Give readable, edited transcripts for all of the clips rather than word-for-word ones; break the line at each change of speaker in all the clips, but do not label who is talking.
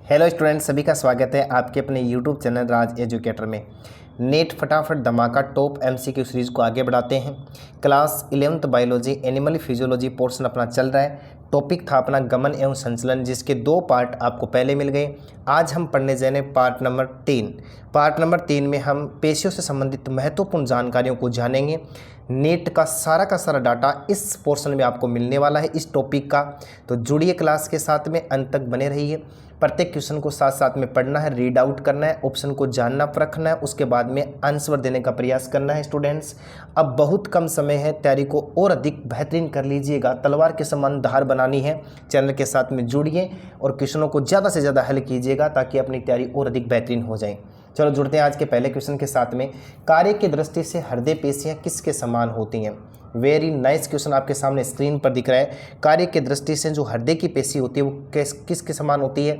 Hello students, सभी का स्वागत है आपके अपने यूट्यूब चैनल राज एजुकेटर में। नेट फटाफट धमाका टॉप एमसीक्यू सीरीज़ को आगे बढ़ाते हैं। Class 11th biology animal physiology portion अपना चल रहा है। टॉपिक था अपना गमन एवं संचलन, जिसके 2 पार्ट आपको पहले मिल गए। आज हम पढ़ने जा रहे हैं पार्ट नंबर 3। पार्ट नंबर 3 में हम पेशियों से संबंधित महत्वपूर्ण जानकारियों को जानेंगे। नेट का सारा डाटा इस पोर्शन में आपको मिलने वाला है इस टॉपिक का, तो जुड़िए क्लास के साथ में, अंत तक बने रहिए। प्रत्येक क्वेश्चन को साथ साथ में पढ़ना है, रीड आउट करना है, ऑप्शन को जानना परखना है, उसके बाद में आंसर देने का प्रयास करना है। स्टूडेंट्स, अब बहुत कम समय है, तैयारी को और अधिक बेहतरीन कर लीजिएगा। तलवार के समान धार बनानी है। चैनल के साथ में जुड़िए और क्वेश्चनों को ज़्यादा से ज़्यादा हल कीजिएगा ताकि अपनी तैयारी और अधिक बेहतरीन हो जाए। चलो जुड़ते हैं आज के पहले क्वेश्चन के साथ में। कार्य की दृष्टि से हृदय पेशियाँ किसके समान होती हैं? वेरी नाइस क्वेश्चन आपके सामने स्क्रीन पर दिख रहा है। कार्य की दृष्टि से जो हृदय की पेशी होती है वो किसके समान होती है?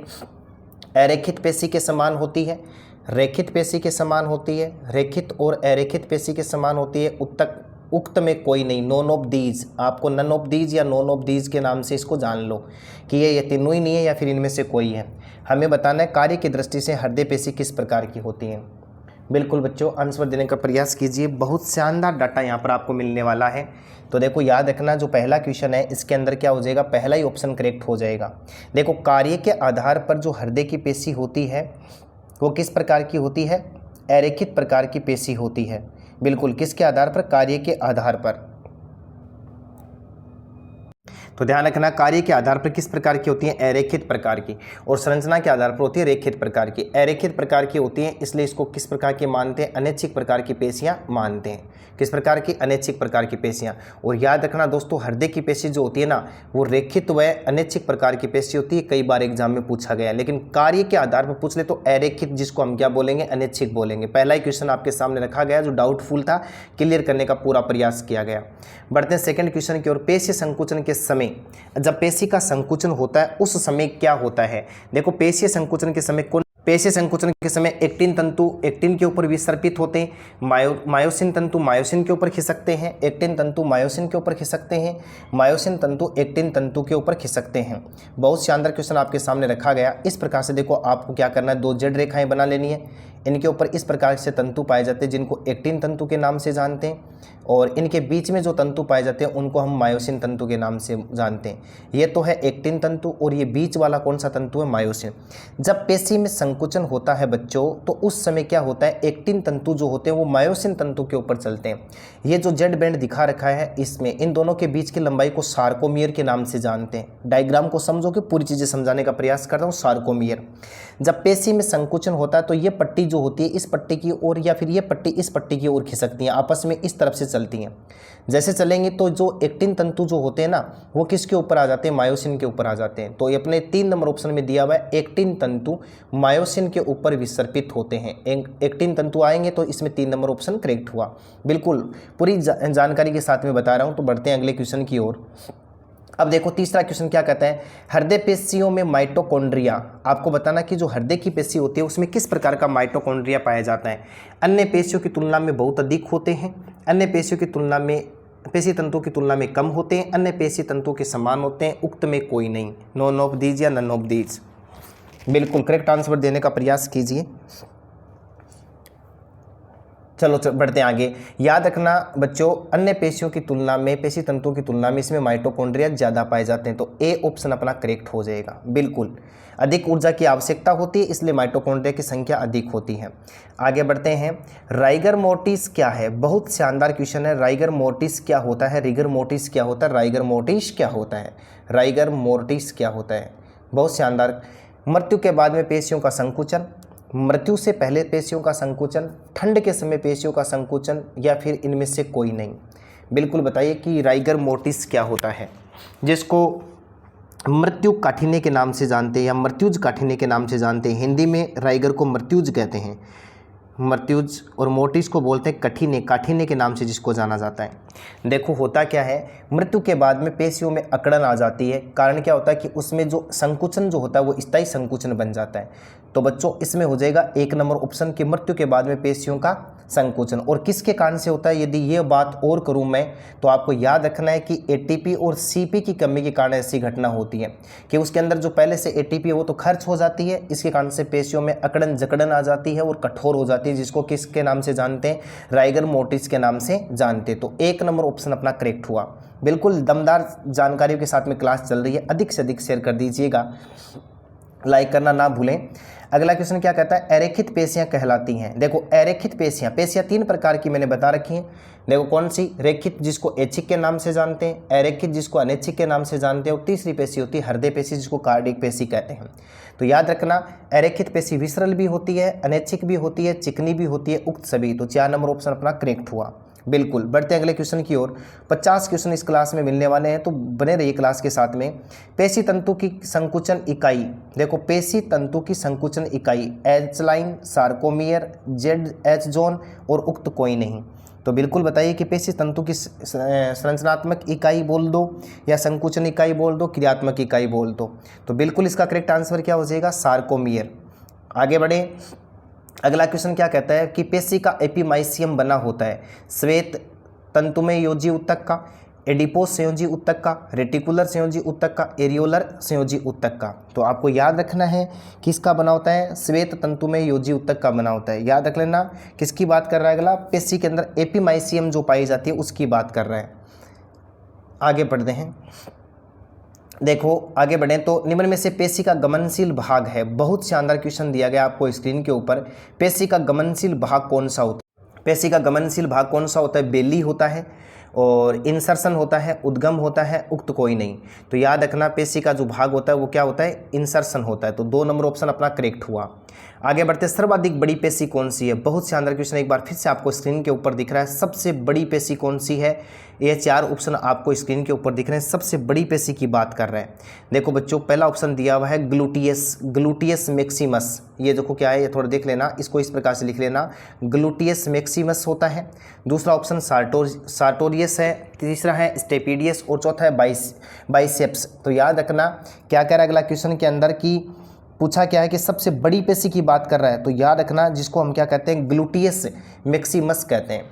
अरेखित पेशी के समान होती है, रेखित पेशी के समान होती है, रेखित और अरेखित पेशी के समान होती है। उक्त में कोई नहीं, नॉन ऑफ दीज। आपको नन ऑफ दीज या नॉन ऑफ दीज के नाम से इसको जान लो कि ये तीनों ही नहीं है या फिर इनमें से कोई है। हमें बताना है कार्य की दृष्टि से हृदय पेशी किस प्रकार की होती है। बिल्कुल बच्चों, आंसर देने का प्रयास कीजिए। बहुत शानदार डाटा यहाँ पर आपको मिलने वाला है। तो देखो, याद रखना, जो पहला क्वेश्चन है इसके अंदर क्या हो जाएगा, पहला ही ऑप्शन करेक्ट हो जाएगा। देखो, कार्य के आधार पर जो हृदय की पेशी होती है वो किस प्रकार की होती है? अरेखित प्रकार की पेशी होती है। बिल्कुल, किसके आधार पर? कार्य के आधार पर। तो ध्यान रखना, कार्य के आधार पर किस प्रकार की होती है? अरेखित प्रकार की। और संरचना के आधार पर होती है रेखित प्रकार की। अरेखित प्रकार की होती है, इसलिए इसको किस प्रकार की मानते हैं? अनैच्छिक प्रकार की पेशियां मानते हैं। किस प्रकार की? अनैच्छिक प्रकार की पेशियां। और याद रखना दोस्तों, हृदय की पेशी जो होती है ना, वो रेखित व अनैच्छिक प्रकार की पेशी होती है। कई बार एग्जाम में पूछा गया, लेकिन कार्य के आधार पर पूछ ले तो अरेखित, जिसको हम क्या बोलेंगे? अनैच्छिक बोलेंगे। पहला ही क्वेश्चन आपके सामने रखा गया जो डाउटफुल था, क्लियर करने का पूरा प्रयास किया गया। बढ़ते हैं सेकंड क्वेश्चन की ओर। पेशी संकुचन के समय, जब पेशी का संकुचन होता है उस समय क्या होता है? देखो, पेशी संकुचन के समय पेशी संकुचन के समय एक्टिन तंतु एक्टिन के ऊपर विसर्पित होते हैं। मायोसिन तंतु मायोसिन के ऊपर खिसकते हैं। एक्टिन तंतु मायोसिन के ऊपर खिसकते हैं। मायोसिन तंतु एक्टिन तंतु के ऊपर खिसकते हैं। बहुत शानदार क्वेश्चन आपके सामने रखा गया। इस प्रकार से देखो, आपको क्या करना है, 2 जेड रेखाएं बना लेनी है। इनके ऊपर इस प्रकार से तंतु पाए जाते हैं जिनको एक्टिन तंतु के नाम से जानते हैं, और इनके बीच में जो तंतु पाए जाते हैं उनको हम मायोसिन तंतु के नाम से जानते हैं। ये तो है एक्टिन तंतु, और ये बीच वाला कौन सा तंतु है? मायोसिन। जब पेशी में संकुचन होता है बच्चों, तो उस समय क्या होता है, एक्टिन तंतु जो होते हैं वो मायोसिन तंतु के ऊपर चलते हैं। ये जो जेड बैंड दिखा रखा है, इसमें इन दोनों के बीच की लंबाई को सार्कोमियर के नाम से जानते हैं। डायग्राम को समझो कि पूरी चीज़ें समझाने का प्रयास कर रहा हूँ। सार्कोमियर। जब पेशी में संकुचन होता है तो ये पट्टी जो होती है इस पट्टी की ओर, या फिर ये पट्टी इस पट्टी की ओर खिसकती हैं, आपस में इस तरफ से चलती हैं। जैसे चलेंगे तो जो एक्टिन तंतु जो होते हैं ना, वो किसके ऊपर आ जाते हैं? मायोसिन के ऊपर आ जाते हैं। तो ये अपने 3 नंबर ऑप्शन में दिया हुआ है, एक्टिन तंतु मायोसिन के ऊपर विसर्पित होते हैं। एक्टिन तंतु आएंगे तो इसमें 3 नंबर ऑप्शन करेक्ट हुआ। बिल्कुल पूरी जानकारी के साथ में बता रहा हूँ। तो बढ़ते हैं अगले क्वेश्चन की ओर। अब देखो, तीसरा क्वेश्चन क्या कहता है, हृदय पेशियों में माइटोकॉन्ड्रिया। आपको बताना कि जो हृदय की पेशी होती है उसमें किस प्रकार का माइटोकॉन्ड्रिया पाया जाता है। अन्य पेशियों की तुलना में बहुत अधिक होते हैं, अन्य पेशियों की तुलना में, पेशी तंतुओं की तुलना में कम होते हैं, अन्य पेशी तंतुओं के समान होते हैं, उक्त में कोई नहीं, नॉन ऑफ दीज या नन ऑफ दीज। बिल्कुल करेक्ट आंसर देने का प्रयास कीजिए। चलो बढ़ते हैं आगे। याद रखना बच्चों, अन्य पेशियों की तुलना में, पेशी तंतुओं की तुलना में इसमें माइटोकॉन्ड्रिया ज़्यादा पाए जाते हैं। तो ए ऑप्शन अपना करेक्ट हो जाएगा। बिल्कुल, अधिक ऊर्जा की आवश्यकता होती है, इसलिए माइटोकॉन्ड्रिया की संख्या अधिक होती है। आगे बढ़ते हैं। राइगर मोर्टिस क्या है? बहुत शानदार क्वेश्चन है। राइगर मोर्टिस क्या होता है? रिगर मोर्टिस क्या होता है? राइगर मोर्टिस क्या होता है? राइगर मोर्टिस क्या होता है? बहुत शानदार। मृत्यु के बाद में पेशियों का संकुचन, मृत्यु से पहले पेशियों का संकुचन, ठंड के समय पेशियों का संकुचन, या फिर इनमें से कोई नहीं। बिल्कुल बताइए कि राइगर मोर्टिस क्या होता है, जिसको मृत्यु काठिन्य के नाम से जानते हैं या मृत्युज काठिन्य के नाम से जानते हैं। हिंदी में राइगर को मृत्युज कहते हैं, मृत्युज, और मोर्टिस को बोलते हैं कठिन्य, काठिन्य के नाम से जिसको जाना जाता है। देखो, होता क्या है, मृत्यु के बाद में पेशियों में अकड़न आ जाती है। कारण क्या होता है कि उसमें जो संकुचन जो होता है वो स्थायी संकुचन बन जाता है। तो बच्चों, इसमें हो जाएगा 1 नंबर ऑप्शन की मृत्यु के बाद में पेशियों का संकुचन। और किसके कारण से होता है, यदि ये बात और करूं मैं तो आपको याद रखना है कि एटीपी और सीपी की कमी के कारण ऐसी घटना होती है कि उसके अंदर जो पहले से एटीपी है वो तो खर्च हो जाती है, इसके कारण से पेशियों में अकड़न जकड़न आ जाती है और कठोर हो जाती है, जिसको किसके नाम से जानते हैं, राइगर मोर्टिस के नाम से जानते हैं। तो 1 नंबर ऑप्शन अपना करेक्ट हुआ। बिल्कुल दमदार जानकारियों के साथ में क्लास चल रही है, अधिक से अधिक शेयर कर दीजिएगा, लाइक करना ना भूलें। अगला क्वेश्चन क्या कहता है, अरेखित पेशियां कहलाती हैं। देखो अरेखित पेशियां 3 प्रकार की मैंने बता रखी हैं। देखो कौन सी, रेखित जिसको ऐच्छिक के नाम से जानते हैं, अरेखित जिसको अनैच्छिक के नाम से जानते हैं, और तीसरी पेशी होती है हृदय पेशी जिसको कार्डियक पेशी कहते हैं। तो याद रखना अरेखित पेशी विसरल भी होती है, अनैच्छिक भी होती है, चिकनी भी होती है, उक्त सभी। तो 4 नंबर ऑप्शन अपना करेक्ट हुआ। बिल्कुल बढ़ते हैं अगले क्वेश्चन की ओर। 50 क्वेश्चन इस क्लास में मिलने वाले हैं, तो बने रहिए क्लास के साथ में। पेशी तंतु की संकुचन इकाई, देखो पेशी तंतु की संकुचन इकाई H line, sarcomere, Z H zone और उक्त कोई नहीं। तो बिल्कुल बताइए कि पेशी तंतु की संरचनात्मक इकाई बोल दो या संकुचन इकाई बोल दो, क्रियात्मक इकाई बोल दो। तो बिल्कुल इसका करेक्ट आंसर क्या हो जाएगा, सार्कोमियर। आगे बढ़े, अगला क्वेश्चन क्या कहता है कि पेशी का एपिमाइसियम बना होता है श्वेत तंतुमय योजी ऊतक का, एडिपोस संयोजी ऊतक का, रेटिकुलर संयोजी ऊतक का, एरियोलर संयोजी ऊतक का। तो आपको याद रखना है किसका बना होता है, श्वेत तंतुमय योजी ऊतक का बना होता है। याद रख लेना किसकी बात कर रहा है, अगला पेशी के अंदर एपिमाइसियम जो पाई जाती है उसकी बात कर रहा है। आगे बढ़ते हैं, देखो आगे बढ़ें तो निम्न में से पेशी का गमनशील भाग है। बहुत शानदार क्वेश्चन दिया गया आपको स्क्रीन के ऊपर। पेशी का गमनशील भाग कौन सा होता है, पेशी का गमनशील भाग कौन सा होता है, बेली होता है और इंसर्शन होता है, उद्गम होता है, उक्त कोई नहीं। तो याद रखना पेशी का जो भाग होता है वो क्या होता है, इंसर्शन होता है। तो 2 नंबर ऑप्शन अपना करेक्ट हुआ। आगे बढ़ते, सर्वाधिक बड़ी पेशी कौन सी है। बहुत शानदार क्वेश्चन एक बार फिर से आपको स्क्रीन के ऊपर दिख रहा है। सबसे बड़ी पेशी कौन सी है, ये 4 ऑप्शन आपको स्क्रीन के ऊपर दिख रहे हैं। सबसे बड़ी पेशी की बात कर रहे हैं। देखो बच्चों पहला ऑप्शन दिया हुआ है ग्लूटियस, ग्लूटियस मैक्सिमस। ये देखो क्या है, ये थोड़ा देख लेना, इसको इस प्रकार से लिख लेना, ग्लूटियस मैक्सिमस होता है। दूसरा ऑप्शन सार्टोरियस है, तीसरा है स्टेपिडियस और चौथा है बाइसेप्स। तो याद रखना क्या कह रहा है अगला क्वेश्चन के अंदर की पूछा क्या है कि सबसे बड़ी पेशी की बात कर रहा है। तो याद रखना जिसको हम क्या कहते हैं, ग्लूटियस मैक्सिमस कहते हैं,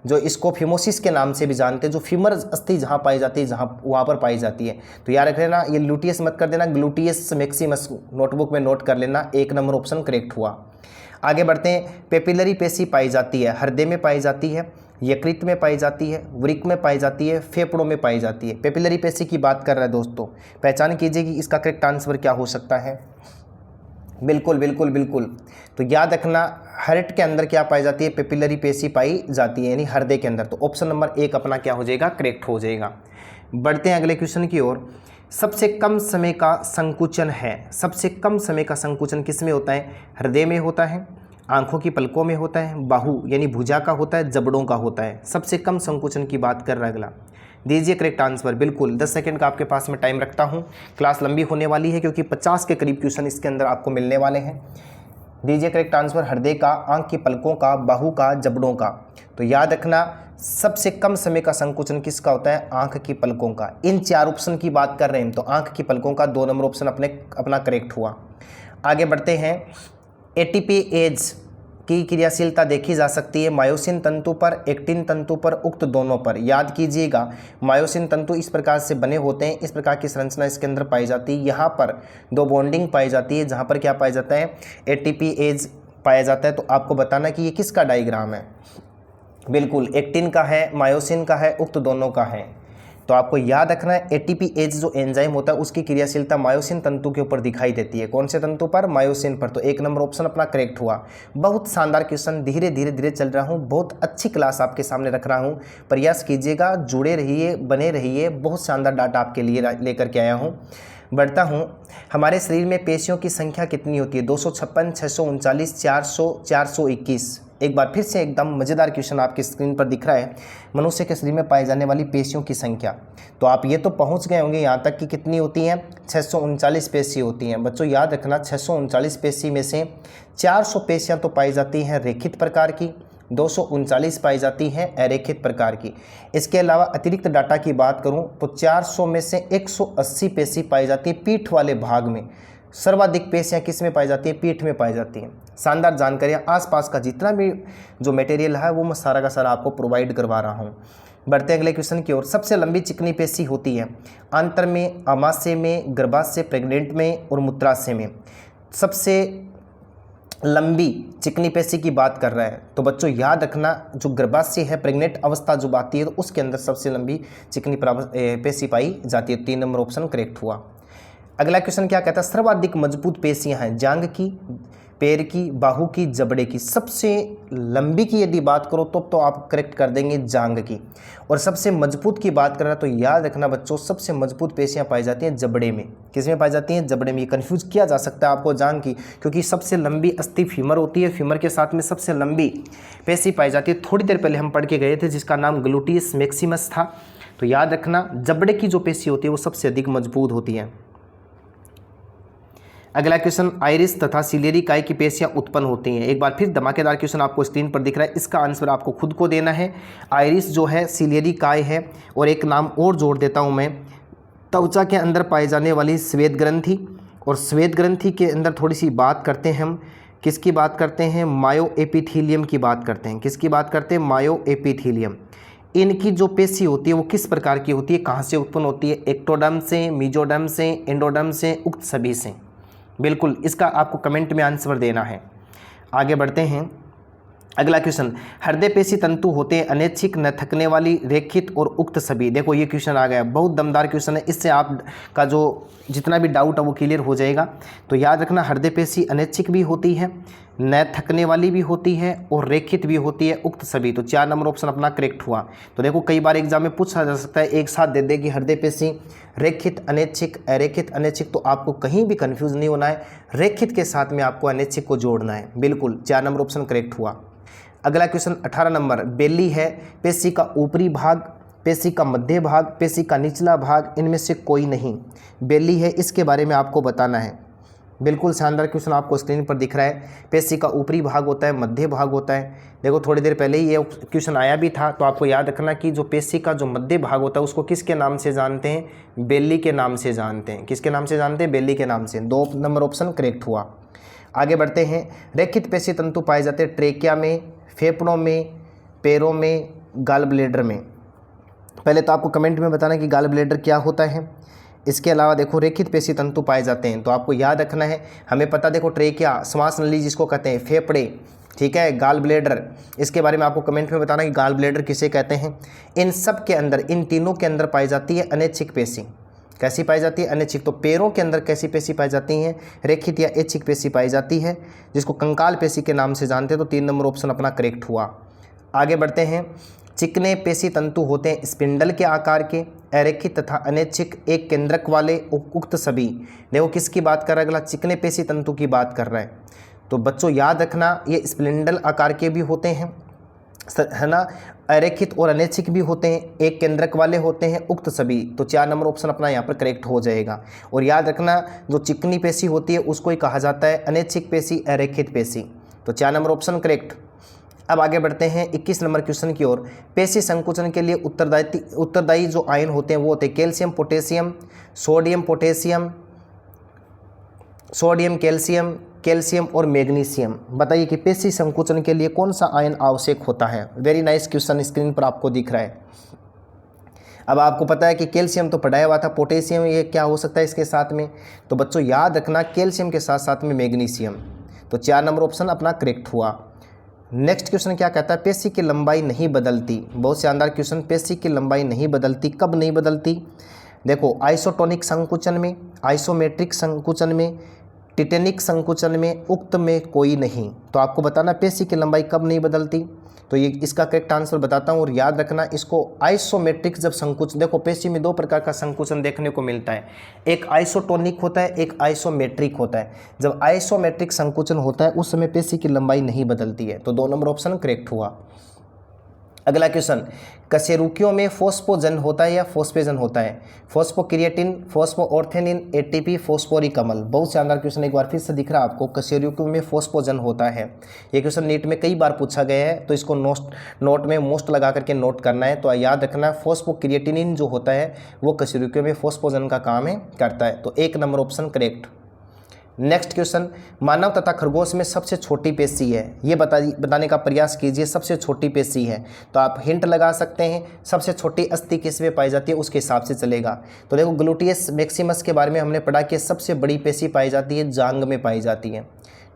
जो इसको फिमोसिस के नाम से भी जानते हैं, जो फीमर अस्थि जहाँ पाई जाती है जहाँ वहाँ पर पाई जाती है। तो याद रख लेना, ये लुटियस मत कर देना, ग्लूटियस मैक्सिमस नोटबुक में नोट कर लेना। 1 नंबर ऑप्शन करेक्ट हुआ। आगे बढ़ते हैं, पेपिलरी पेशी पाई जाती है, हृदय में पाई जाती है, यकृत में पाई जाती है, वृक्क में पाई जाती है, फेफड़ों में पाई जाती है। पेपिलरी पेशी की बात कर रहा है दोस्तों, पहचान कीजिए कि इसका करेक्ट आंसर क्या हो सकता है। बिल्कुल बिल्कुल बिल्कुल। तो याद रखना हार्ट के अंदर क्या पाई जाती है, पेपिलरी पेशी पाई जाती है, यानी हृदय के अंदर। तो ऑप्शन नंबर 1 अपना क्या हो जाएगा, करेक्ट हो जाएगा। बढ़ते हैं अगले क्वेश्चन की ओर। सबसे कम समय का संकुचन है, सबसे कम समय का संकुचन किस में होता है, हृदय में होता है, आंखों की पलकों में होता है, बाहु यानी भुजा का होता है, जबड़ों का होता है। सबसे कम संकुचन की बात कर रहा है अगला, दीजिए करेक्ट आंसर। बिल्कुल 10 सेकंड का आपके पास में टाइम रखता हूं, क्लास लंबी होने वाली है क्योंकि 50 के करीब क्वेश्चन इसके अंदर आपको मिलने वाले हैं। दीजिए करेक्ट आंसर, हृदय का, आंख की पलकों का, बाहु का, जबड़ों का। तो याद रखना सबसे कम समय का संकुचन किसका होता है, आंख की पलकों का। इन 4 ऑप्शन की बात कर रहे हैं तो आंख की पलकों का 2 नंबर ऑप्शन अपना करेक्ट हुआ। आगे बढ़ते हैं, एटीपी एज की क्रियाशीलता देखी जा सकती है मायोसिन तंतु पर, एक्टिन तंतु पर, उक्त दोनों पर। याद कीजिएगा मायोसिन तंतु इस प्रकार से बने होते हैं, इस प्रकार की संरचना इसके अंदर पाई जाती है। यहाँ पर 2 बॉन्डिंग पाई जाती है जहाँ पर क्या पाया जाता है, एटीपी एज पाया जाता है। तो आपको बताना कि ये किसका डायग्राम है। बिल्कुल एक्टिन का है, मायोसिन का है, उक्त दोनों का है। तो आपको याद रखना है एटीपी एज जो एंजाइम होता है उसकी क्रियाशीलता मायोसिन तंतु के ऊपर दिखाई देती है। कौन से तंतु पर, मायोसिन पर। तो 1 नंबर ऑप्शन अपना करेक्ट हुआ। बहुत शानदार क्वेश्चन, धीरे धीरे चल रहा हूँ, बहुत अच्छी क्लास आपके सामने रख रहा हूँ। प्रयास कीजिएगा, जुड़े रहिए, बने रहिए, बहुत शानदार डाटा आपके लिए लेकर के आया हूँ। बढ़ता हूँ, हमारे शरीर में पेशियों की संख्या कितनी होती है, 256, 639, 400, 421। एक बार फिर से एकदम मज़ेदार क्वेश्चन आपकी स्क्रीन पर दिख रहा है, मनुष्य के शरीर में पाई जाने वाली पेशियों की संख्या। तो आप ये तो पहुंच गए होंगे यहाँ तक कि कितनी होती हैं, 639 पेशी होती हैं। बच्चों याद रखना 639 पेशी में से 400 पेशियाँ तो पाई जाती हैं रेखित प्रकार की, 239 पाई जाती हैं अरेखित प्रकार की। इसके अलावा अतिरिक्त डाटा की बात करूं तो 400 में से 180 पेशी पाई जाती है पीठ वाले भाग में, सर्वाधिक पेशियां किस में पाई जाती हैं? पीठ में पाई जाती हैं। शानदार जानकारियाँ, आसपास का जितना भी जो मटेरियल है वो मैं सारा का सारा आपको प्रोवाइड करवा रहा हूँ। बढ़ते हैं अगले क्वेश्चन की ओर। सबसे लंबी चिकनी पेशी होती है आंत्र में, आमाशय में, गर्भाशय प्रेग्नेंट में और मूत्राशय में। सबसे लंबी चिकनी पेशी की बात कर रहा है तो बच्चों याद रखना, जो गर्भाशय है, प्रेग्नेंट अवस्था जो आती है तो उसके अंदर सबसे लंबी चिकनी पेशी पाई जाती है। 3 नंबर ऑप्शन करेक्ट हुआ। अगला क्वेश्चन क्या कहता है? सर्वाधिक मजबूत पेशियां हैं जांघ की, पैर की, बाहू की, जबड़े की। सबसे लंबी की यदि बात करो तो आप करेक्ट कर देंगे जांघ की। और सबसे मजबूत की बात कर रहा है तो याद रखना बच्चों, सबसे मजबूत पेशियां पाई जाती हैं जबड़े में। किस में पाई जाती हैं? जबड़े में। ये कन्फ्यूज किया जा सकता है आपको जांघ की, क्योंकि सबसे लंबी अस्थि फीमर होती है, फीमर के साथ में सबसे लंबी पेशी पाई जाती है। थोड़ी देर पहले हम पढ़ के गए थे जिसका नाम ग्लूटियस मैक्सिमस था। तो याद रखना जबड़े की जो पेशी होती है वो सबसे अधिक मजबूत होती है। अगला क्वेश्चन, आइरिस तथा सिलियरी काय की पेशियां उत्पन्न होती हैं। एक बार फिर धमाकेदार क्वेश्चन आपको स्क्रीन पर दिख रहा है, इसका आंसर आपको खुद को देना है। आइरिस जो है सिलियरी काय है, और एक नाम और जोड़ देता हूं मैं, त्वचा के अंदर पाई जाने वाली श्वेत ग्रंथि। और श्वेत ग्रंथि के अंदर थोड़ी सी बात करते हैं हम, किसकी बात करते हैं? मायो एपिथीलियम की बात करते हैं। किसकी बात करते हैं? मायो एपिथीलियम। इनकी जो पेशी होती है वो किस प्रकार की होती है, कहाँ से उत्पन्न होती है? एक्टोडर्म से, मीजोडर्म से, एंडोडर्म से, उक्त सभी से। बिल्कुल, इसका आपको कमेंट में आंसर देना है। आगे बढ़ते हैं। अगला क्वेश्चन, हृदय पेशी तंतु होते हैं अनैच्छिक, न थकने वाली, रेखित और उक्त सभी। देखो ये क्वेश्चन आ गया, बहुत दमदार क्वेश्चन है, इससे आपका जो जितना भी डाउट है वो क्लियर हो जाएगा। तो याद रखना, हृदय पेशी अनैच्छिक भी होती है, न थकने वाली भी होती है और रेखित भी होती है, उक्त सभी। तो 4 नंबर ऑप्शन अपना करेक्ट हुआ। तो देखो कई बार एग्जाम में पूछा जा सकता है, एक साथ दे देगी हृदय पेशी रेखित, अनैच्छिक, अरेखित, अनैच्छिक। तो आपको कहीं भी कंफ्यूज नहीं होना है, रेखित के साथ में आपको अनैच्छिक को जोड़ना है। बिल्कुल 4 नंबर ऑप्शन करेक्ट हुआ। अगला क्वेश्चन 18 नंबर, बेली है पेशी का ऊपरी भाग, पेशी का मध्य भाग, पेशी का निचला भाग, इनमें से कोई नहीं। बेली है, इसके बारे में आपको बताना है। बिल्कुल शानदार क्वेश्चन आपको स्क्रीन पर दिख रहा है। पेशी का ऊपरी भाग होता है, मध्य भाग होता है। देखो थोड़ी देर पहले ही ये क्वेश्चन आया भी था, तो आपको याद रखना कि जो पेशी का जो मध्य भाग होता है उसको किसके नाम से जानते हैं? बेली के नाम से जानते हैं। किसके नाम से जानते हैं? बेली के नाम से। 2 नंबर ऑप्शन करेक्ट हुआ। आगे बढ़ते हैं। रेखित पेशी तंतु पाए जाते हैं ट्रेकिया में, फेफड़ों में, पैरों में, गाल ब्लेडर में। पहले तो आपको कमेंट में बताना कि गाल ब्लेडर क्या होता है। इसके अलावा देखो रेखित पेशी तंतु पाए जाते हैं, तो आपको याद रखना है, हमें पता देखो ट्रेकिया, श्वास नली जिसको कहते हैं, फेफड़े, ठीक है, गाल ब्लेडर, इसके बारे में आपको कमेंट में बताना कि गाल ब्लेडर किसे कहते हैं। इन सब के अंदर, इन तीनों के अंदर पाई जाती है अनैच्छिक पेशी। कैसी पाई जाती है? अनैच्छिक। तो पैरों के अंदर कैसी पेशी पाई जाती हैं? रेखित या ऐच्छिक पेशी पाई जाती है, जिसको कंकाल पेशी के नाम से जानते हैं। तो 3 नंबर ऑप्शन अपना करेक्ट हुआ। आगे बढ़ते हैं। चिकने पेशी तंतु होते हैं स्पिंडल के आकार के, अरेखित तथा अनैच्छिक, एक केंद्रक वाले, उक्त सभी। देखो किसकी बात कर रहा है? अगला चिकने पेशी तंतु की बात कर रहा है। तो बच्चों याद रखना, ये स्पिंडल आकार के भी होते हैं, है ना, अरेखित और अनैच्छिक भी होते हैं, एक केंद्रक वाले होते हैं, उक्त सभी। तो 4 नंबर ऑप्शन अपना यहाँ पर करेक्ट हो जाएगा। और याद रखना, जो चिकनी पेशी होती है उसको ही कहा जाता है अनैच्छिक पेशी, अरेखित पेशी। तो 4 नंबर ऑप्शन करेक्ट। अब आगे बढ़ते हैं 21 नंबर क्वेश्चन की ओर। पेशी संकुचन के लिए उत्तरदायी जो आयन होते हैं वो होते हैं calcium, potassium, sodium, potassium, sodium, calcium, calcium और मैग्नीशियम। बताइए कि पेशी संकुचन के लिए कौन सा आयन आवश्यक होता है? वेरी नाइस क्वेश्चन स्क्रीन पर आपको दिख रहा है। अब आपको पता है कि कैल्शियम तो पढ़ाया हुआ था, पोटेशियम ये क्या हो सकता है इसके साथ में? तो बच्चों याद रखना, कैल्शियम के साथ साथ में मैग्नीशियम। तो 4 नंबर ऑप्शन अपना करेक्ट हुआ। नेक्स्ट क्वेश्चन क्या कहता है? पेशी की लंबाई नहीं बदलती। बहुत शानदार क्वेश्चन। पेशी की लंबाई नहीं बदलती, कब नहीं बदलती? देखो आइसोटोनिक संकुचन में, आइसोमेट्रिक संकुचन में, टिटेनिक संकुचन में, उक्त में कोई नहीं। तो आपको बताना पेशी की लंबाई कब नहीं बदलती। तो ये इसका करेक्ट आंसर बताता हूँ। और याद रखना इसको, आइसोमेट्रिक जब संकुचन, देखो पेशी में 2 प्रकार का संकुचन देखने को मिलता है, एक आइसोटोनिक होता है, एक आइसोमेट्रिक होता है। जब आइसोमेट्रिक संकुचन होता है उस समय पेशी की लंबाई नहीं बदलती है। तो 2 नंबर ऑप्शन करेक्ट हुआ। अगला क्वेश्चन, कशेरुकियों में फोस्फोजन होता है या फोस्फेजन होता है? फोस्फोक्रिएटिन, फोस्फोऑर्थेनिन, एटीपी, फोस्फोरिक अम्ल। बहुत शानदार क्वेश्चन एक बार फिर से दिख रहा है आपको। कशेरुकियों में फोस्फोजन होता है, ये क्वेश्चन नीट में कई बार पूछा गया है, तो इसको नोट में मोस्ट लगा करके नोट करना है। तो याद रखना, फोस्फोक्रिएटिनिन जो होता है वो कशेरुकियों में फोस्फोजन का काम करता है। तो 1 नंबर ऑप्शन करेक्ट। नेक्स्ट क्वेश्चन, मानव तथा खरगोश में सबसे छोटी पेशी है, ये बताने का प्रयास कीजिए। सबसे छोटी पेशी है तो आप हिंट लगा सकते हैं। सबसे छोटी अस्थि किस में पाई जाती है उसके हिसाब से चलेगा। तो देखो ग्लूटियस मैक्सिमस के बारे में हमने पढ़ा कि सबसे बड़ी पेशी पाई जाती है जांघ में पाई जाती है।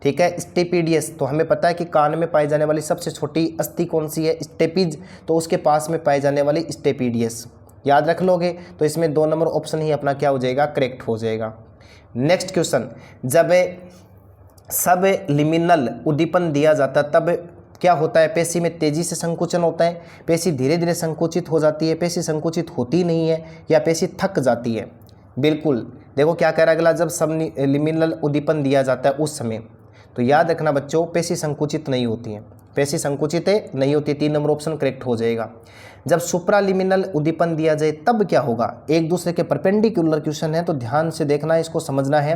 ठीक है। स्टेपीडियस, तो हमें पता है कि कान में पाई जाने वाली सबसे छोटी अस्थि कौन सी है, स्टेपीज, तो उसके पास में पाई जाने वाली स्टेपीडियस। याद रख लोगे तो इसमें 2 नंबर ऑप्शन ही अपना क्या हो जाएगा, करेक्ट हो जाएगा। नेक्स्ट क्वेश्चन, जब सब लिमिनल उद्दीपन दिया जाता है तब क्या होता है, पेशी में तेजी से संकुचन होता है, पेशी धीरे धीरे संकुचित हो जाती है, पेशी संकुचित होती नहीं है, या पेशी थक जाती है। बिल्कुल देखो क्या कह रहा है अगला, जब सब लिमिनल उद्दीपन दिया जाता है उस समय, तो याद रखना बच्चों पेशी संकुचित नहीं होती है, पेशी संकुचित नहीं होती। 3 नंबर ऑप्शन करेक्ट हो जाएगा। जब सुप्रालिमिनल उद्दीपन दिया जाए तब क्या होगा, एक दूसरे के परपेंडिकुलर क्वेश्चन है तो ध्यान से देखना है, इसको समझना है।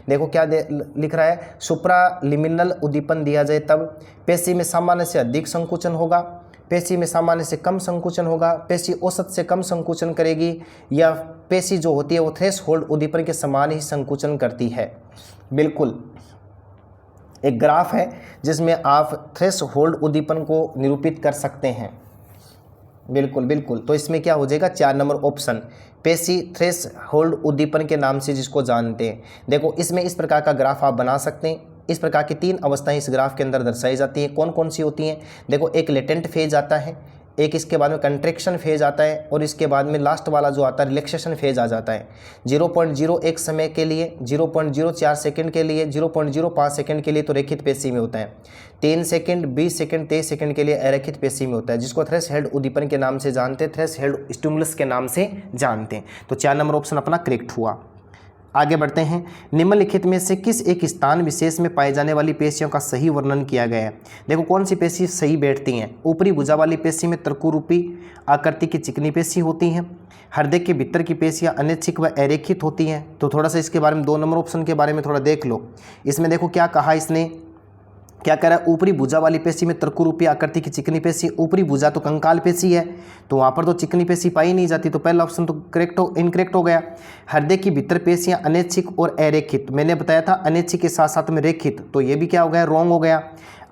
देखो क्या लिख रहा है, सुप्रालिमिनल उद्दीपन दिया जाए तब पेशी में सामान्य से अधिक संकुचन होगा, पेशी में सामान्य से कम संकुचन होगा, पेशी औसत से कम संकुचन करेगी, या पेशी जो होती है वो थ्रेशहोल्ड उद्दीपन के समान ही संकुचन करती है। बिल्कुल एक ग्राफ है जिसमें आप थ्रेशहोल्ड उद्दीपन को निरूपित कर सकते हैं। बिल्कुल बिल्कुल, तो इसमें क्या हो जाएगा 4 नंबर ऑप्शन, पेशी थ्रेशहोल्ड उद्दीपन के नाम से जिसको जानते हैं। देखो इसमें इस प्रकार का ग्राफ आप बना सकते हैं। इस प्रकार की 3 अवस्थाएं इस ग्राफ के अंदर दर्शाई जाती हैं। कौन कौन सी होती हैं, देखो एक लेटेंट फेज आता है, एक इसके बाद में कंट्रैक्शन फेज आता है, और इसके बाद में लास्ट वाला जो आता है रिलैक्सेशन फेज आ जाता है। 0.01 समय के लिए, 0.04 सेकंड के लिए, 0.05 सेकंड के लिए तो रेखित पेशी में होता है, 3 सेकंड, 20 सेकंड, 23 सेकंड के लिए अरेखित पेशी में होता है, जिसको थ्रेशहोल्ड उद्दीपन के नाम से जानते हैं, थ्रेशहोल्ड स्टिमुलस के नाम से जानते हैं। तो 4 नंबर ऑप्शन अपना करेक्ट हुआ। आगे बढ़ते हैं, निम्नलिखित में से किस एक स्थान विशेष में पाई जाने वाली पेशियों का सही वर्णन किया गया है। देखो कौन सी पेशी सही बैठती हैं, ऊपरी भुजा वाली पेशी में तर्कुरूपी आकृति की चिकनी पेशी होती हैं, हृदय के भीतर की पेशियां अनैच्छिक व अरेखित होती हैं। तो थोड़ा सा इसके बारे में 2 नंबर ऑप्शन के बारे में थोड़ा देख लो। इसमें देखो क्या कहा इसने, क्या कह रहा है, ऊपरी भुजा वाली पेशी में तर्कुरूपी आकृति की चिकनी पेशी, ऊपरी भुजा तो कंकाल पेशी है तो वहाँ पर तो चिकनी पेशी पाई नहीं जाती, तो पहला ऑप्शन तो इनकरेक्ट हो गया। हृदय की भीतर पेशियां अनैच्छिक और अरेखित, मैंने बताया था अनैच्छिक के साथ साथ में रेखित, तो ये भी क्या हो गया, रॉन्ग हो गया।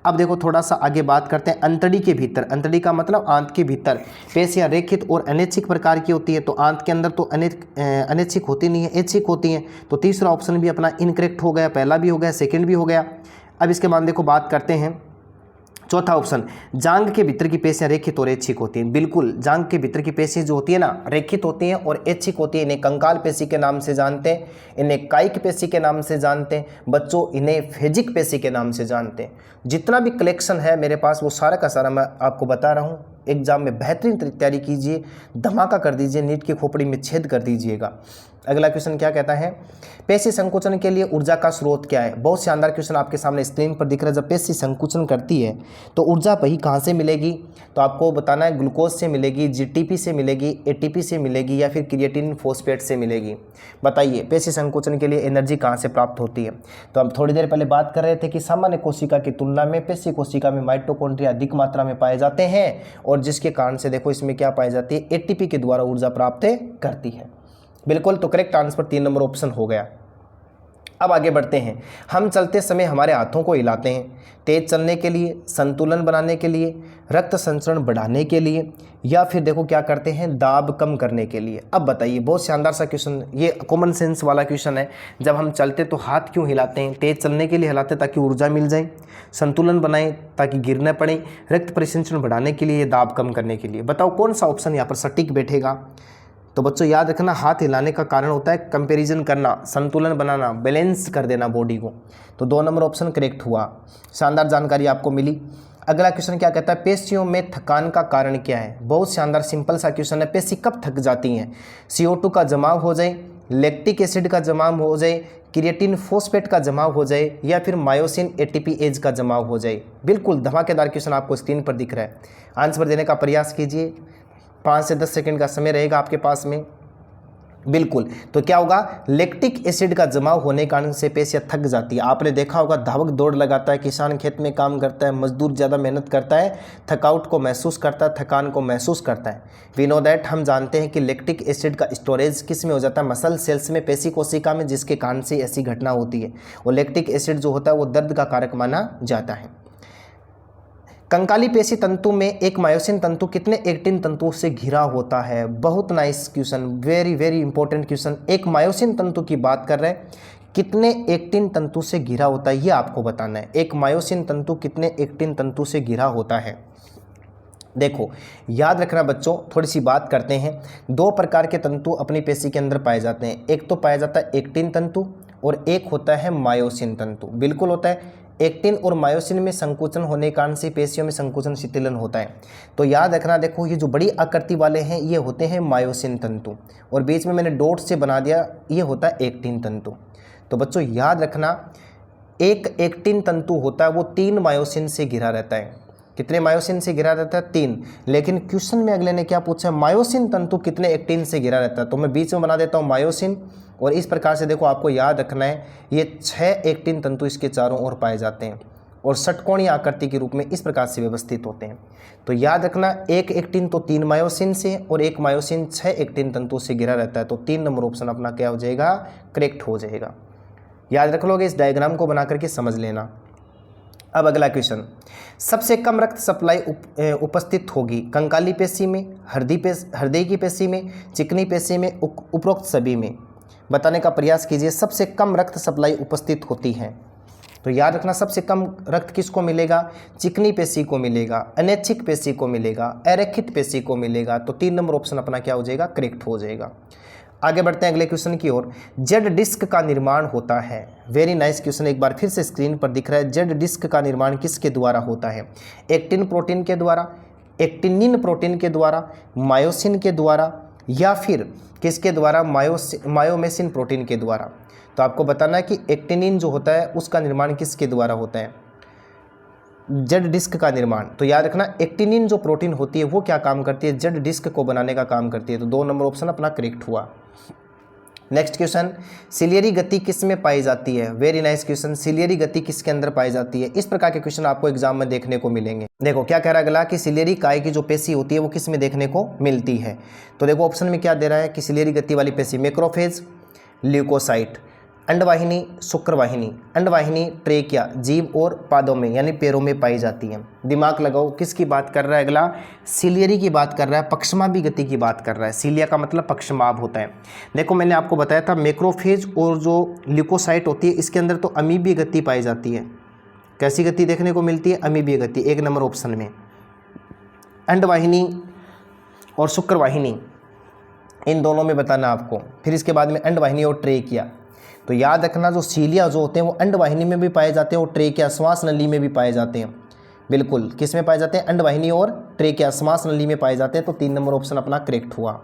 अब देखो थोड़ा सा आगे बात करते हैं, अंतड़ी के भीतर, अंतड़ी का मतलब आंत के भीतर पेशियां रेखित और अनैच्छिक प्रकार की होती है, तो आंत के अंदर तो अनैच्छिक होती नहीं है, ऐच्छिक होती हैं, तो तीसरा ऑप्शन भी अपना इनकरेक्ट हो गया, पहला भी हो गया, सेकंड भी हो गया। अब इसके बाद देखो बात करते हैं चौथा ऑप्शन, जांघ के भीतर की पेशियां रेखित और ऐच्छिक होती हैं। बिल्कुल जांघ के भीतर की पेशियां जो होती है ना रेखित होती हैं और ऐच्छिक होती है। इन्हें कंकाल पेशी के नाम से जानते हैं, इन्हें कायिक पेशी के नाम से जानते हैं बच्चों, इन्हें फेजिक पेशी के नाम से जानते हैं। जितना भी कलेक्शन है मेरे पास वो सारा का सारा मैं आपको बता रहा हूँ। एग्जाम में बेहतरीन तैयारी कीजिए, धमाका कर दीजिए, नीट की खोपड़ी में छेद कर दीजिएगा। अगला क्वेश्चन क्या कहता है, पेशी संकुचन के लिए ऊर्जा का स्रोत क्या है। बहुत शानदार क्वेश्चन आपके सामने स्क्रीन पर दिख रहा है। जब पेशी संकुचन करती है तो ऊर्जा वही कहाँ से मिलेगी, तो आपको बताना है ग्लूकोज से मिलेगी, जीटीपी से मिलेगी, एटीपी से मिलेगी, या फिर क्रिएटिन फॉस्फेट से मिलेगी। बताइए पेशी संकुचन के लिए एनर्जी कहाँ से प्राप्त होती है। तो हम थोड़ी देर पहले बात कर रहे थे कि सामान्य कोशिका की तुलना में पेशी कोशिका में माइटोकॉन्ड्रिया अधिक मात्रा में पाए जाते हैं, और जिसके कारण से देखो इसमें क्या पाई जाती है, एटीपी के द्वारा ऊर्जा प्राप्त करती है। बिल्कुल, तो करेक्ट आंसर 3 नंबर ऑप्शन हो गया। अब आगे बढ़ते हैं, हम चलते समय हमारे हाथों को हिलाते हैं तेज चलने के लिए, संतुलन बनाने के लिए, रक्त संचरण बढ़ाने के लिए, या फिर देखो क्या करते हैं दाब कम करने के लिए। अब बताइए, बहुत शानदार सा क्वेश्चन, ये कॉमन सेंस वाला क्वेश्चन है। जब हम चलते तो हाथ क्यों हिलाते हैं, तेज चलने के लिए हिलाते हैं ताकि ऊर्जा मिल जाए, संतुलन बनाएं ताकि गिर न पड़े, रक्त परिसंचरण बढ़ाने के लिए, दाब कम करने के लिए। बताओ कौन सा ऑप्शन यहाँ पर सटीक बैठेगा। तो बच्चों याद रखना, हाथ हिलाने का कारण होता है कंपैरिजन करना, संतुलन बनाना, बैलेंस कर देना बॉडी को। तो 2 नंबर ऑप्शन करेक्ट हुआ। शानदार जानकारी आपको मिली। अगला क्वेश्चन क्या कहता है, पेशियों में थकान का कारण क्या है। बहुत शानदार सिंपल सा क्वेश्चन है, पेशी कब थक जाती हैं। CO2 का जमाव हो जाए, लैक्टिक एसिड का जमाव हो जाए, क्रिएटिन फॉस्फेट का जमाव हो जाए, या फिर मायोसिन एटीपी एज का जमाव हो जाए। बिल्कुल धमाकेदार क्वेश्चन आपको स्क्रीन पर दिख रहा है। आंसर देने का प्रयास कीजिए, 5 से 10 सेकंड का समय रहेगा आपके पास में। बिल्कुल। तो क्या होगा, लैक्टिक एसिड का जमाव होने के कारण से पेशियां थक जाती है। आपने देखा होगा धावक दौड़ लगाता है, किसान खेत में काम करता है, मजदूर ज़्यादा मेहनत करता है, थकावट को महसूस करता है, थकान को महसूस करता है। वी नो दैट, हम जानते हैं कि लैक्टिक एसिड का स्टोरेज किस में हो जाता है, मसल सेल्स में, पेशी कोशिका में, जिसके कारण से ऐसी घटना होती है। और लैक्टिक एसिड जो होता है वो दर्द का कारक माना जाता है। कंकाली पेशी तंतु में एक मायोसिन तंतु कितने एक्टिन तंतुओं से घिरा होता है? बहुत nice question, very very important question. एक मायोसिन तंतु की बात कर रहे हैं, कितने एक्टिन तंतु से घिरा होता है ये आपको बताना है। एक मायोसिन तंतु कितने एक्टिन तंतु से घिरा होता है? देखो याद रखना बच्चों, थोड़ी सी बात करते हैं। दो प्रकार के तंतु अपनी पेशी के अंदर पाए जाते हैं। एक तो पाया जाता है एक्टिन तंतु और एक होता है मायोसिन तंतु। बिल्कुल होता है। एक्टिन और मायोसिन में संकुचन होने के कारण से पेशियों में संकुचन शीतलन होता है। तो याद रखना, देखो ये जो बड़ी आकृति वाले हैं ये होते हैं मायोसिन तंतु, और बीच में मैंने डॉट से बना दिया ये होता है एक्टिन तंतु। तो बच्चों याद रखना, एक एक्टिन तंतु होता है वो 3 मायोसिन से घिरा रहता है। कितने मायोसिन से घिरा रहता है? 3। लेकिन क्वेश्चन में अगले ने क्या पूछा, मायोसिन तंतु कितने एक्टिन से घिरा रहता है? तो मैं बीच में बना देता हूँ मायोसिन, और इस प्रकार से देखो आपको याद रखना है ये 6 एक्टिन तंतु इसके चारों ओर पाए जाते हैं और षटकोणीय आकृति के रूप में इस प्रकार से व्यवस्थित होते हैं। तो याद रखना, एक एक्टिन तो 3 मायोसिन से और एक मायोसिन 6 एक्टिन तंतु से घिरा रहता है। तो 3 नंबर ऑप्शन अपना क्या हो जाएगा? करेक्ट हो जाएगा। याद रख लोगे, इस डायग्राम को बना करके समझ लेना। अब अगला क्वेश्चन, सबसे कम रक्त सप्लाई उपस्थित होगी कंकाली पेशी में, हृदय की पेशी में, चिकनी पेशी में, उपरोक्त सभी में? बताने का प्रयास कीजिए। सबसे कम रक्त सप्लाई उपस्थित होती है, तो याद रखना सबसे कम रक्त किसको मिलेगा? चिकनी पेशी को मिलेगा, अनैच्छिक पेशी को मिलेगा, अरेखित पेशी को मिलेगा। तो 3 नंबर ऑप्शन अपना क्या हो जाएगा? करेक्ट हो जाएगा। आगे बढ़ते हैं अगले क्वेश्चन की ओर। जेड डिस्क का निर्माण होता है। वेरी नाइस क्वेश्चन, एक बार फिर से स्क्रीन पर दिख रहा है। जेड डिस्क का निर्माण किसके द्वारा होता है? एक्टिन प्रोटीन के द्वारा, एक्टिनिन प्रोटीन के द्वारा, मायोसिन के द्वारा, या फिर किसके द्वारा? मायोमेसिन प्रोटीन के द्वारा। तो आपको बताना है कि एक्टिनिन जो होता है उसका निर्माण किसके द्वारा होता है? जेड डिस्क का निर्माण। तो याद रखना, एक्टिनिन जो प्रोटीन होती है वो क्या काम करती है? जेड डिस्क को बनाने का काम करती है। तो 2 नंबर ऑप्शन अपना करेक्ट हुआ। नेक्स्ट क्वेश्चन, सिलियरी गति किस में पाई जाती है? वेरी नाइस क्वेश्चन, सिलियरी गति किसके अंदर पाई जाती है? इस प्रकार के क्वेश्चन आपको एग्जाम में देखने को मिलेंगे। देखो क्या कह रहा है अगला, कि सिलियरी काय की जो पेशी होती है वो किस में देखने को मिलती है? तो देखो ऑप्शन में क्या दे रहा है कि सिलियरी गति वाली पेशी मैक्रोफेज, ल्यूकोसाइट, अंडवाहिनी, शुक्रवाहिनी। अंडवाहिनी ट्रेकिया, जीभ और पादों में यानी पैरों में पाई जाती है। दिमाग लगाओ, किसकी बात कर रहा है अगला? सिलियरी की बात कर रहा है, पक्षमाभी गति की बात कर रहा है। सिलिया का मतलब पक्षमाभ होता है। देखो मैंने आपको बताया था मैक्रोफेज और जो ल्यूकोसाइट होती है इसके अंदर तो अमीबीय गति पाई जाती है। कैसी गति देखने को मिलती है? अमीबीय गति, 1 नंबर ऑप्शन में। अंडवाहिनी और शुक्रवाहिनी इन दोनों में बताना आपको। फिर इसके बाद में अंडवाहिनी और ट्रेकिया। तो याद रखना, जो सीलिया जो होते हैं वो अंडवाहिनी में भी पाए जाते हैं और ट्रेकिया श्वास नली में भी पाए जाते हैं। बिल्कुल, किस में पाए जाते हैं? अंडवाहिनी और ट्रेकिया श्वास नली में पाए जाते हैं। तो 3 नंबर ऑप्शन अपना करेक्ट हुआ।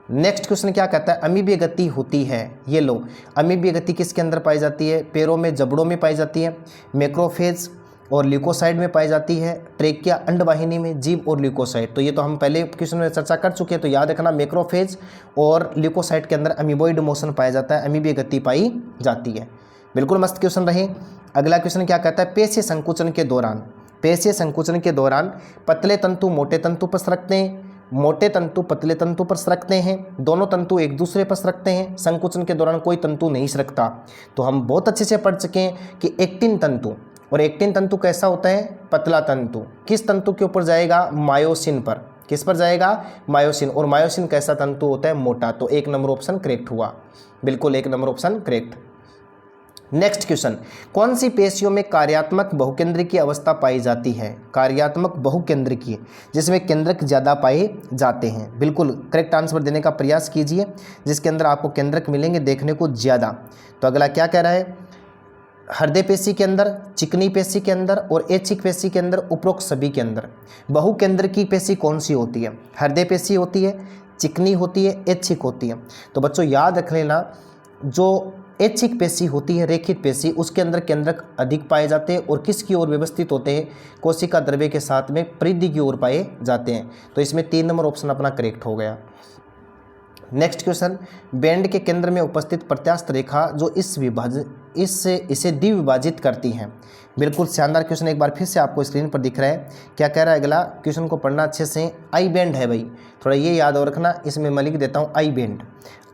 नेक्स्ट क्वेश्चन क्या कहता है? अमीबीय गति होती है, ये लो, अमीबीय गति किसके अंदर पाई जाती है? पैरों में, जबड़ों में पाई जाती है, मैक्रोफेज और ल्यूकोसाइड में पाई जाती है, ट्रेकिया अंडवाहिनी में, जीभ और ल्यूकोसाइड। तो ये तो हम पहले क्वेश्चन में चर्चा कर चुके हैं। तो याद रखना, मैक्रोफेज और ल्यूकोसाइड के अंदर अमीबॉइड मोशन पाया जाता है, अमीबीय गति पाई जाती है। बिल्कुल मस्त क्वेश्चन रहे। अगला क्वेश्चन क्या कहता है? पेशीय संकुचन के दौरान, पेशीय संकुचन के दौरान पतले तंतु मोटे तंतु पर सरकते हैं, मोटे तंतु पतले तंतु पर सरकते हैं, दोनों तंतु एक दूसरे पर सरकते हैं, संकुचन के दौरान कोई तंतु नहीं सरकता। तो हम बहुत अच्छे से पढ़ चुके हैं कि एक्टिन तंतु, और एक्टिन तंतु कैसा होता है? पतला तंतु। किस तंतु के ऊपर जाएगा? मायोसिन पर। किस पर जाएगा? मायोसिन। और मायोसिन कैसा तंतु होता है? मोटा। तो 1 नंबर ऑप्शन करेक्ट हुआ। बिल्कुल 1 नंबर ऑप्शन करेक्ट। नेक्स्ट क्वेश्चन, कौन सी पेशियों में कार्यात्मक बहुकेंद्र की अवस्था पाई जाती है? कार्यात्मक बहुकेंद्र की, जिसमें केंद्रक ज़्यादा पाए जाते हैं। बिल्कुल करेक्ट आंसर देने का प्रयास कीजिए, जिसके अंदर आपको केंद्रक मिलेंगे देखने को ज़्यादा। तो अगला क्या कह रहा है? हृदय पेशी के अंदर, चिकनी पेशी के अंदर और ऐच्छिक पेशी के अंदर, उपरोक्त सभी के अंदर बहुकेंद्र की पेशी कौन सी होती है? हृदय पेशी होती है, चिकनी होती है, ऐच्छिक होती है। तो बच्चों याद रख लेना, जो ऐच्छिक पेशी होती है, रेखित पेशी, उसके अंदर केंद्रक अधिक पाए जाते हैं और किसकी ओर व्यवस्थित होते हैं? कोशिका द्रव्य के साथ में परिधि की ओर पाए जाते हैं। तो इसमें 3 नंबर ऑप्शन अपना करेक्ट हो गया। नेक्स्ट क्वेश्चन, बैंड के केंद्र में उपस्थित प्रत्यास्थ रेखा जो इसे द्विविभाजित करती हैं। बिल्कुल शानदार क्वेश्चन, एक बार फिर से आपको स्क्रीन पर दिख रहा है। क्या कह रहा है अगला, क्वेश्चन को पढ़ना अच्छे से। आई बैंड है भाई, थोड़ा ये याद और रखना, इसमें मैं लिख देता हूँ आई बैंड।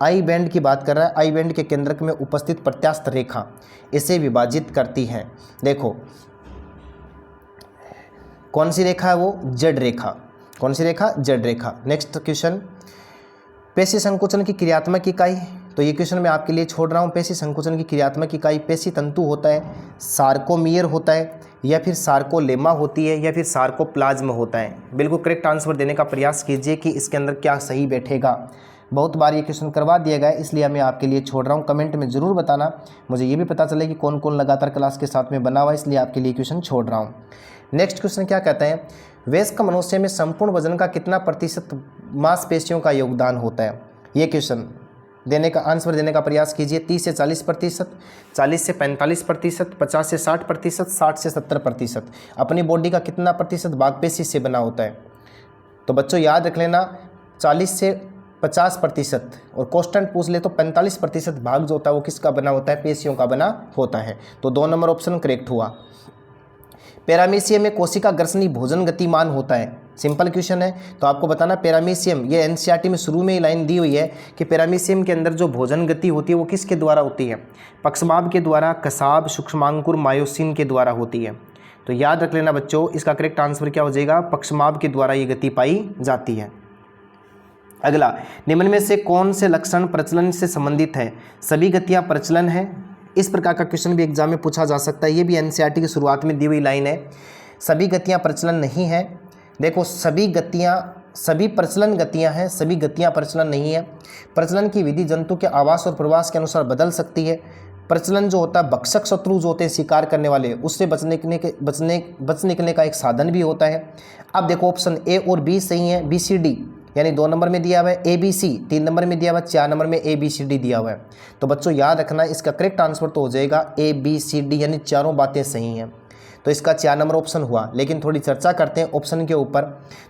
आई बैंड की बात कर रहा है। आई बैंड के केंद्रक में उपस्थित प्रत्यास्थ रेखा इसे विभाजित करती है। देखो कौन सी रेखा है वो, जेड रेखा। कौन सी रेखा, जेड रेखा। नेक्स्ट क्वेश्चन, पेशी संकोचन की क्रियात्मक इकाई। तो ये क्वेश्चन मैं आपके लिए छोड़ रहा हूँ। पेशी संकोचन की क्रियात्मक इकाई पेशी तंतु होता है, सार्कोमियर होता है, या फिर सार्कोलेमा होती है, या फिर सार्कोप्लाज्म होता है। बिल्कुल करेक्ट आंसर देने का प्रयास कीजिए कि इसके अंदर क्या सही बैठेगा। बहुत बार ये क्वेश्चन करवा दिया गया है, इसलिए मैं आपके लिए छोड़ रहा हूँ। कमेंट में ज़रूर बताना, मुझे ये भी पता चले कि कौन कौन लगातार क्लास के साथ में बना हुआ है, इसलिए आपके लिए क्वेश्चन छोड़ रहा हूँ। नेक्स्ट क्वेश्चन क्या कहते हैं, वयस्क मनुष्य में संपूर्ण वजन का कितना प्रतिशत मांसपेशियों का योगदान होता है। ये क्वेश्चन देने का आंसर देने का प्रयास कीजिए। 30 से 40%, 40 से 45%, 50 से 60%, 60 से 70%। अपनी बॉडी का कितना प्रतिशत मांसपेशी से बना होता है। तो बच्चों याद रख लेना, 40 से 50% और कांस्टेंट पूछ ले तो 45% भाग जो होता है वो किसका बना होता है, पेशियों का बना होता है। तो 2 नंबर ऑप्शन करेक्ट हुआ। पैरामीशियम में कोशिका घर्षणी भोजन गतिमान होता है। सिंपल क्वेश्चन है, तो आपको बताना पैरामीशियम, ये एनसीईआरटी में शुरू में ही लाइन दी हुई है कि पैरामीशियम के अंदर जो भोजन गति होती है वो किसके द्वारा होती है, पक्षमाभ के द्वारा, कसाब, सूक्ष्मांकुर, मायोसिन के द्वारा होती है। तो याद रख लेना बच्चों, इसका करेक्ट आंसर क्या हो जाएगा, पक्षमाभ के द्वारा ये गति पाई जाती है। अगला, निम्न में से कौन से लक्षण प्रचलन से संबंधित है। सभी गतियां प्रचलन है। इस प्रकार का क्वेश्चन भी एग्जाम में पूछा जा सकता है। ये भी एनसीईआरटी की शुरुआत में दी हुई लाइन है। सभी गतियां प्रचलन नहीं है। देखो सभी प्रचलन गतियां हैं, सभी गतियां प्रचलन नहीं है। प्रचलन की विधि जंतु के आवास और प्रवास के अनुसार बदल सकती है। प्रचलन जो होता है भक्षक शत्रु जो होते हैं शिकार करने वाले, उससे बच निकलने का एक साधन भी होता है। अब देखो ऑप्शन ए और बी सही है, बी सी डी यानी 2 नंबर में दिया हुआ है, ए बी सी 3 नंबर में दिया हुआ है, 4 नंबर में ए बी सी डी दिया हुआ है। तो बच्चों याद रखना, इसका करेक्ट आंसर तो हो जाएगा ए बी सी डी, यानी चारों बातें सही हैं। तो इसका 4 नंबर ऑप्शन हुआ। लेकिन थोड़ी चर्चा करते हैं ऑप्शन के ऊपर।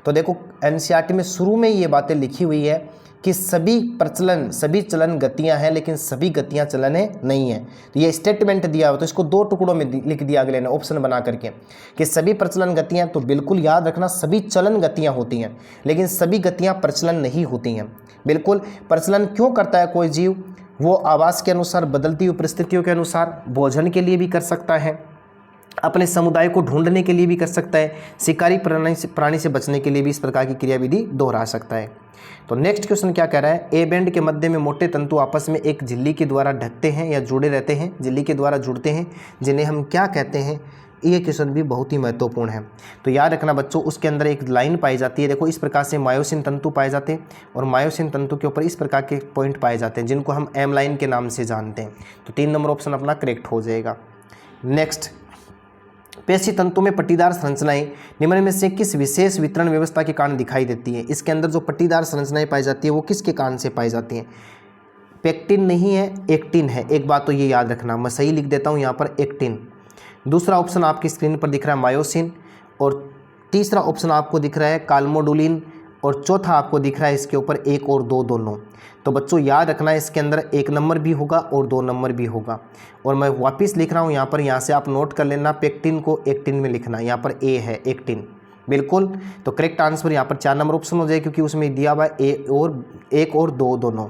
तो देखो एनसीईआरटी में शुरू में ये बातें लिखी हुई है कि सभी चलन गतियां हैं, लेकिन सभी गतियां चलने नहीं है। तो ये स्टेटमेंट दिया हुआ, तो इसको 2 टुकड़ों में लिख दिया अगले ने ऑप्शन बना करके कि सभी प्रचलन गतियां। तो बिल्कुल याद रखना, सभी चलन गतियां होती हैं, लेकिन सभी गतियां प्रचलन नहीं होती हैं। बिल्कुल प्रचलन क्यों करता है कोई जीव, वो आवास के अनुसार, बदलती हुई परिस्थितियों के अनुसार, भोजन के लिए भी कर सकता है, अपने समुदाय को ढूंढने के लिए भी कर सकता है, शिकारी प्राणी से बचने के लिए भी इस प्रकार की क्रियाविधि दोहरा सकता है। तो नेक्स्ट क्वेश्चन क्या कह रहा है, ए बैंड के मध्य में मोटे तंतु आपस में एक झिल्ली के द्वारा ढकते हैं या जुड़े रहते हैं, झिल्ली के द्वारा जुड़ते हैं, जिन्हें हम क्या कहते हैं। ये क्वेश्चन भी बहुत ही महत्वपूर्ण है। तो याद रखना बच्चों, उसके अंदर एक लाइन पाई जाती है। देखो इस प्रकार से मायोसिन तंतु पाए जाते हैं, और मायोसिन तंतु के ऊपर इस प्रकार के पॉइंट पाए जाते हैं, जिनको हम एम लाइन के नाम से जानते हैं। तो 3 नंबर ऑप्शन अपना करेक्ट हो जाएगा। नेक्स्ट, पेशी तंतु में पट्टीदार संरचनाएं निम्न में से किस विशेष वितरण व्यवस्था के कारण दिखाई देती है। इसके अंदर जो पट्टीदार संरचनाएं पाई जाती है वो किसके कारण से पाई जाती हैं। पेक्टिन नहीं है, एक्टिन है। एक बात तो ये याद रखना, मैं सही लिख देता हूँ यहाँ पर एक्टिन। दूसरा ऑप्शन आपकी स्क्रीन पर दिख रहा है मायोसिन, और तीसरा ऑप्शन आपको दिख रहा है काल्मोडुलिन, और चौथा आपको दिख रहा है इसके ऊपर 1 और 2 दोनों। तो बच्चों याद रखना, इसके अंदर 1 नंबर भी होगा और 2 नंबर भी होगा। और मैं वापस लिख रहा हूँ यहाँ पर, यहाँ से आप नोट कर लेना, पेक्टिन को एक्टिन में लिखना। यहाँ पर ए है एक्टिन, बिल्कुल। तो करेक्ट आंसर यहाँ पर 4 नंबर ऑप्शन हो जाए, क्योंकि उसमें दिया हुआ है 1 और 2 दोनों।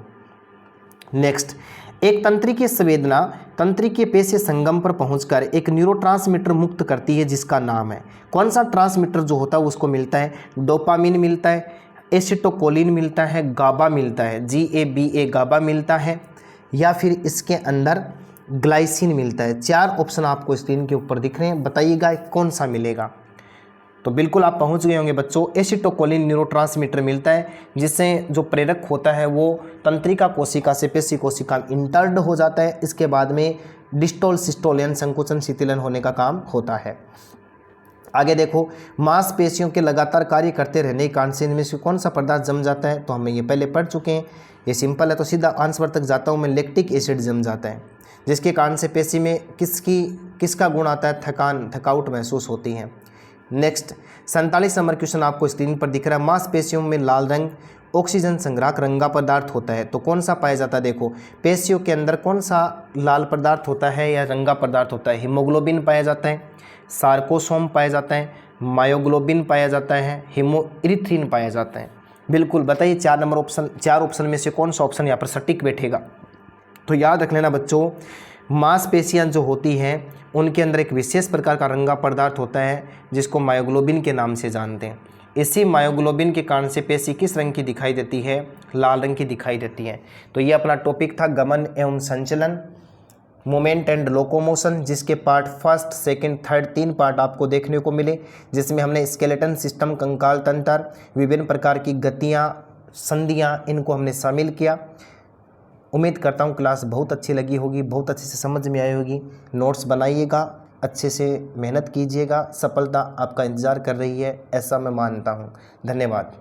नेक्स्ट, एक तंत्रिकीय संवेदना तंत्रिकीय पेशी संगम पर पहुंचकर एक न्यूरोट्रांसमीटर मुक्त करती है, जिसका नाम है। कौन सा ट्रांसमीटर जो होता है उसको मिलता है, डोपामिन मिलता है, एसिटोकोलिन मिलता है, गाबा मिलता है, GABA गाबा मिलता है, या फिर इसके अंदर ग्लाइसिन मिलता है। 4 ऑप्शन आपको स्क्रीन के ऊपर दिख रहे हैं, बताइएगा कौन सा मिलेगा। तो बिल्कुल आप पहुंच गए होंगे बच्चों। एसिटोकोलिन न्यूरोट्रांसमीटर मिलता है, जिससे जो प्रेरक होता है वो तंत्रिका कोशिका से पेशी कोशिका इंटर्ड हो जाता है। इसके बाद में डिस्टोल सिस्टोल यानी संकुचन शीतलन होने का काम होता है। आगे देखो, मांसपेशियों के लगातार कार्य करते रहने के कारण से इनमें से कौन सा पदार्थ जम जाता है। तो हमें ये पहले पढ़ चुके हैं, ये सिंपल है। तो सीधा आंसर तक जाता हूँ मैं, लैक्टिक एसिड जम जाता है, जिसके कारण से पेशी में किसका गुण आता है, थकावट महसूस होती है। नेक्स्ट 47 नंबर क्वेश्चन आपको स्क्रीन पर दिख रहा है, मांसपेशियों में लाल रंग ऑक्सीजन संग्राहक रंगा पदार्थ होता है, तो कौन सा पाया जाता है? देखो पेशियों के अंदर कौन सा लाल पदार्थ होता है या रंगा पदार्थ होता है? हीमोग्लोबिन पाया जाता है, सार्कोसोम पाया जाता है, मायोग्लोबिन पाया जाता है, हीमोइरिथ्रिन पाया जाता है। बिल्कुल बताइए 4 ऑप्शन में से कौन सा ऑप्शन यहाँ पर सटीक बैठेगा? तो याद रख लेना बच्चों, मांसपेशियां जो होती हैं उनके अंदर एक विशेष प्रकार का रंगा पदार्थ होता है जिसको मायोग्लोबिन के नाम से जानते हैं। इसी मायोग्लोबिन के कारण से पेशी किस रंग की दिखाई देती है? लाल रंग की दिखाई देती है। तो ये अपना टॉपिक था गमन एवं संचलन, मूवमेंट एंड लोकोमोशन, जिसके part first, second, third 3 part आपको देखने को मिले, जिसमें हमने स्केलेटन सिस्टम, कंकाल तंत्र, विभिन्न प्रकार की गतियाँ, संधियाँ, इनको हमने शामिल किया। उम्मीद करता हूँ क्लास बहुत अच्छी लगी होगी, बहुत अच्छे से समझ में आई होगी। नोट्स बनाइएगा, अच्छे से मेहनत कीजिएगा, सफलता आपका इंतज़ार कर रही है, ऐसा मैं मानता हूँ। धन्यवाद।